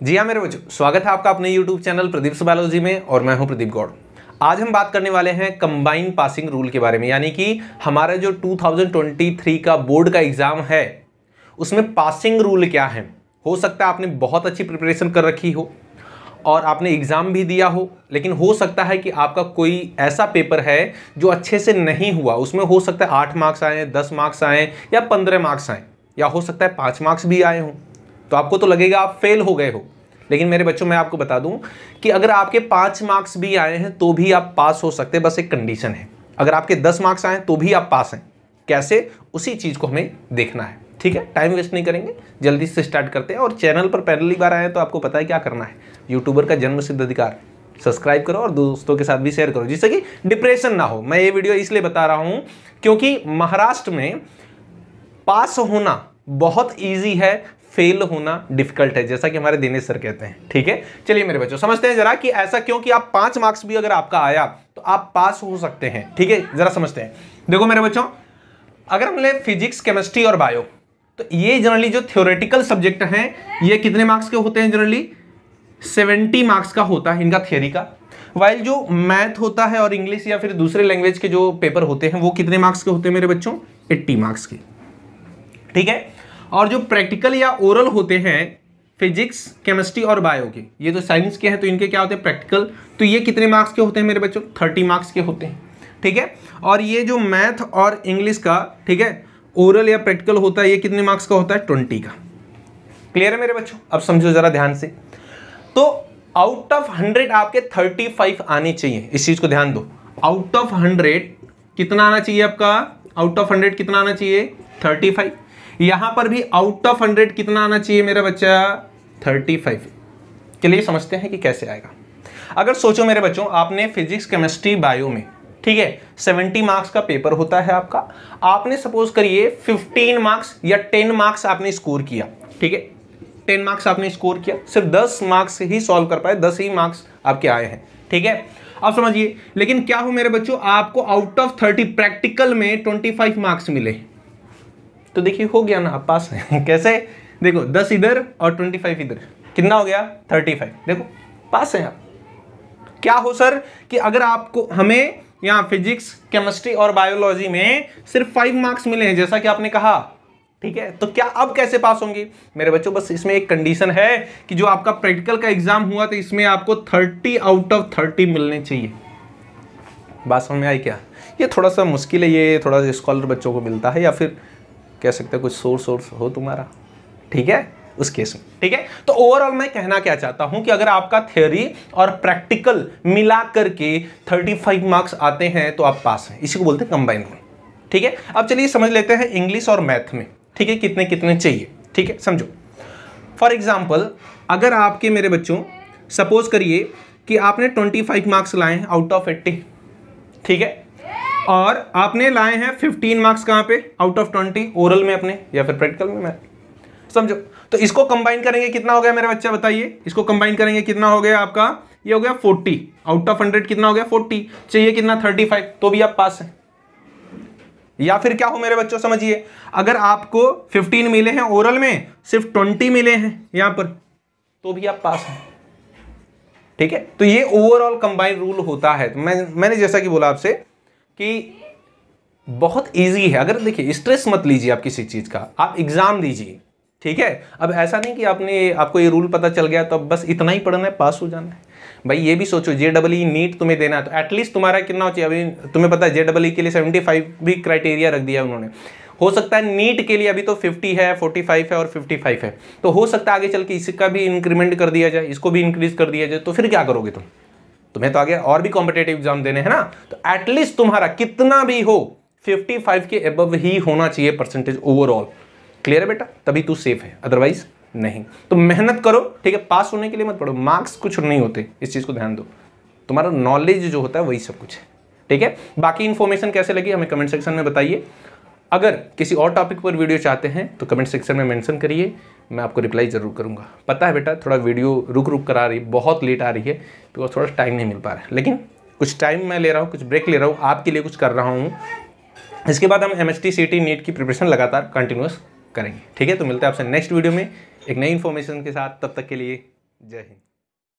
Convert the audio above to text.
जी हाँ मेरे बच्चों, स्वागत है आपका अपने YouTube चैनल प्रदीप बायोलॉजी में और मैं हूं प्रदीप गौड़। आज हम बात करने वाले हैं कंबाइन पासिंग रूल के बारे में, यानी कि हमारा जो 2023 का बोर्ड का एग्जाम है उसमें पासिंग रूल क्या है। हो सकता है आपने बहुत अच्छी प्रिपरेशन कर रखी हो और आपने एग्ज़ाम भी दिया हो, लेकिन हो सकता है कि आपका कोई ऐसा पेपर है जो अच्छे से नहीं हुआ। उसमें हो सकता है 8 मार्क्स आए, 10 मार्क्स आए या 15 मार्क्स आए, या हो सकता है 5 मार्क्स भी आए हों। तो आपको तो लगेगा आप फेल हो गए हो, लेकिन मेरे बच्चों मैं आपको बता दूं कि अगर आपके 5 मार्क्स भी आए हैं तो भी आप पास हो सकते हैं। बस एक कंडीशन है, अगर आपके 10 मार्क्स आए तो भी आप पास हैं। कैसे, उसी चीज़ को हमें देखना है। ठीक है, टाइम वेस्ट नहीं करेंगे, जल्दी से स्टार्ट करते हैं। और चैनल पर पहली बार आए तो आपको पता है क्या करना है। यूट्यूबर का जन्म सिद्ध अधिकार, सब्सक्राइब करो और दोस्तों के साथ भी शेयर करो, जिससे कि डिप्रेशन ना हो। मैं ये वीडियो इसलिए बता रहा हूं क्योंकि महाराष्ट्र में पास होना बहुत ईजी है, फेल होना डिफिकल्ट है, जैसा कि हमारे दिनेश सर कहते हैं। ठीक है, चलिए मेरे बच्चों समझते हैं जरा कि ऐसा क्यों कि आप 5 मार्क्स भी अगर आपका आया तो आप पास हो सकते हैं। ठीक है, जरा समझते हैं। देखो मेरे बच्चों, अगर हम ले फिजिक्स, केमिस्ट्री और बायो, तो ये जनरली जो थ्योरेटिकल सब्जेक्ट हैं ये कितने मार्क्स के होते हैं? जनरली 70 मार्क्स का होता है इनका थियोरी का। वाइल जो मैथ होता है और इंग्लिश या फिर दूसरे लैंग्वेज के जो पेपर होते हैं वो कितने मार्क्स के होते हैं मेरे बच्चों? 80 मार्क्स के। ठीक है, और जो प्रैक्टिकल या ओरल होते हैं फिजिक्स, केमिस्ट्री और बायो के, ये तो साइंस के हैं तो इनके क्या होते हैं? प्रैक्टिकल। तो ये कितने मार्क्स के होते हैं मेरे बच्चों? 30 मार्क्स के होते हैं। ठीक है, और ये जो मैथ और इंग्लिश का, ठीक है, ओरल या प्रैक्टिकल होता है, ये कितने मार्क्स का होता है? 20 का। क्लियर है मेरे बच्चों? अब समझो जरा ध्यान से। तो आउट ऑफ 100 आपके 35 आने चाहिए, इस चीज को ध्यान दो। आउट ऑफ 100 कितना आना चाहिए आपका? आउट ऑफ 100 कितना आना चाहिए? 35। यहां पर भी आउट ऑफ 100 कितना आना चाहिए मेरा बच्चा? 35। चलिए समझते हैं कि कैसे आएगा। अगर सोचो मेरे बच्चों, आपने फिजिक्स, केमिस्ट्री, बायो में, ठीक है, 70 मार्क्स का पेपर होता है आपका। आपने सपोज करिए 15 मार्क्स या 10 मार्क्स आपने स्कोर किया। ठीक है, 10 मार्क्स आपने स्कोर किया, सिर्फ 10 मार्क्स ही सॉल्व कर पाए, 10 ही मार्क्स आपके आए हैं। ठीक है, अब समझिए, लेकिन क्या हो मेरे बच्चों, आपको आउट ऑफ 30 प्रैक्टिकल में 25 मार्क्स मिले, तो देखिए हो गया ना, आप पास हैं। कैसे? देखो 10 इधर और 25 इधर, कितना हो गया? 35। देखो पास हैं आप। क्या हो सर कि अगर आपको, हमें यहाँ फिजिक्स, केमिस्ट्री और बायोलॉजी में सिर्फ 5 मार्क्स मिले हैं, जैसा कि आपने कहा। ठीक है, तो क्या अब कैसे पास होंगे मेरे बच्चों? बस इसमें एक कंडीशन है कि जो आपका प्रैक्टिकल का एग्जाम हुआ तो इसमें आपको 30 आउट ऑफ 30 मिलने चाहिए। बात समझ में आई क्या? ये थोड़ा सा मुश्किल है, ये थोड़ा सा स्कॉलर बच्चों को मिलता है, या फिर कह सकते हैं कुछ सोर्स हो तुम्हारा। ठीक है, उस केस में। ठीक है, तो ओवरऑल मैं कहना क्या चाहता हूं कि अगर आपका थ्योरी और प्रैक्टिकल मिला करके 35 मार्क्स आते हैं तो आप पास हैं। इसी को बोलते हैं कंबाइन रूल। ठीक है, अब चलिए समझ लेते हैं इंग्लिश और मैथ में, ठीक है, कितने कितने चाहिए। ठीक है, समझो। फॉर एग्जाम्पल, अगर आपके मेरे बच्चों सपोज करिए कि आपने 25 मार्क्स लाए हैं आउट ऑफ 80, ठीक है, और आपने लाए हैं 15 मार्क्स कहाँ पे? आउट ऑफ 20 ओरल में अपने या फिर प्रैक्टिकल में। समझो, तो इसको कंबाइन करेंगे कितना हो गया मेरा बच्चा? बताइए, इसको कंबाइन करेंगे कितना हो गया आपका? ये हो गया 40। आउट ऑफ 100 कितना हो गया? 40। चाहिए कितना? 35, तो भी आप पास हैं। या फिर क्या हो मेरे बच्चों, समझिए, अगर आपको 15 मिले हैं ओरल में, सिर्फ 20 मिले हैं यहां पर, तो भी आप पास हैं। ठीक है, तो ये ओवरऑल कंबाइन रूल होता है। तो मैंने जैसा कि बोला आपसे कि बहुत इजी है। अगर देखिए, स्ट्रेस मत लीजिए आप किसी चीज का, आप एग्जाम दीजिए। ठीक है, अब ऐसा नहीं कि आपको ये रूल पता चल गया तो अब बस इतना ही पढ़ना है, पास हो जाना है। भाई ये भी सोचो, JEE नीट तुम्हें देना है तो एटलीस्ट तुम्हारा कितना हो चाहिए? अभी तुम्हें पता है JEE के लिए 75 भी क्राइटेरिया रख दिया उन्होंने। हो सकता है नीट के लिए अभी तो 50 है, 45 है और 55 है, तो हो सकता है आगे चल के इसका भी इंक्रीमेंट कर दिया जाए, इसको भी इंक्रीज कर दिया जाए। तो फिर क्या करोगे तुम? तुम्हें तो आगे और भी कॉम्पिटेटिव एग्जाम देने हैं ना। तो एटलीस्ट तुम्हारा कितना भी हो 55 के अबव ही होना चाहिए परसेंटेज ओवरऑल। क्लियर है बेटा? तभी तू सेफ है, अदरवाइज नहीं। तो मेहनत करो। ठीक है, पास होने के लिए मत पढ़ो, मार्क्स कुछ नहीं होते, इस चीज को ध्यान दो। तुम्हारा नॉलेज जो होता है वही सब कुछ है। ठीक है, बाकी इंफॉर्मेशन कैसे लगी हमें कमेंट सेक्शन में बताइए। अगर किसी और टॉपिक पर वीडियो चाहते हैं तो कमेंट सेक्शन में मेंशन करिए, मैं आपको रिप्लाई जरूर करूंगा। पता है बेटा, थोड़ा वीडियो रुक कर आ रही, बहुत लेट आ रही है बिकॉज थोड़ा टाइम नहीं मिल पा रहा है, लेकिन कुछ टाइम मैं ले रहा हूँ, कुछ ब्रेक ले रहा हूँ, आपके लिए कुछ कर रहा हूँ। इसके बाद हम MST CT नीट की प्रिपरेशन लगातार कंटिन्यूस करेंगे। ठीक है, तो मिलते हैं आपसे नेक्स्ट वीडियो में एक नई इन्फॉर्मेशन के साथ। तब तक के लिए जय हिंद।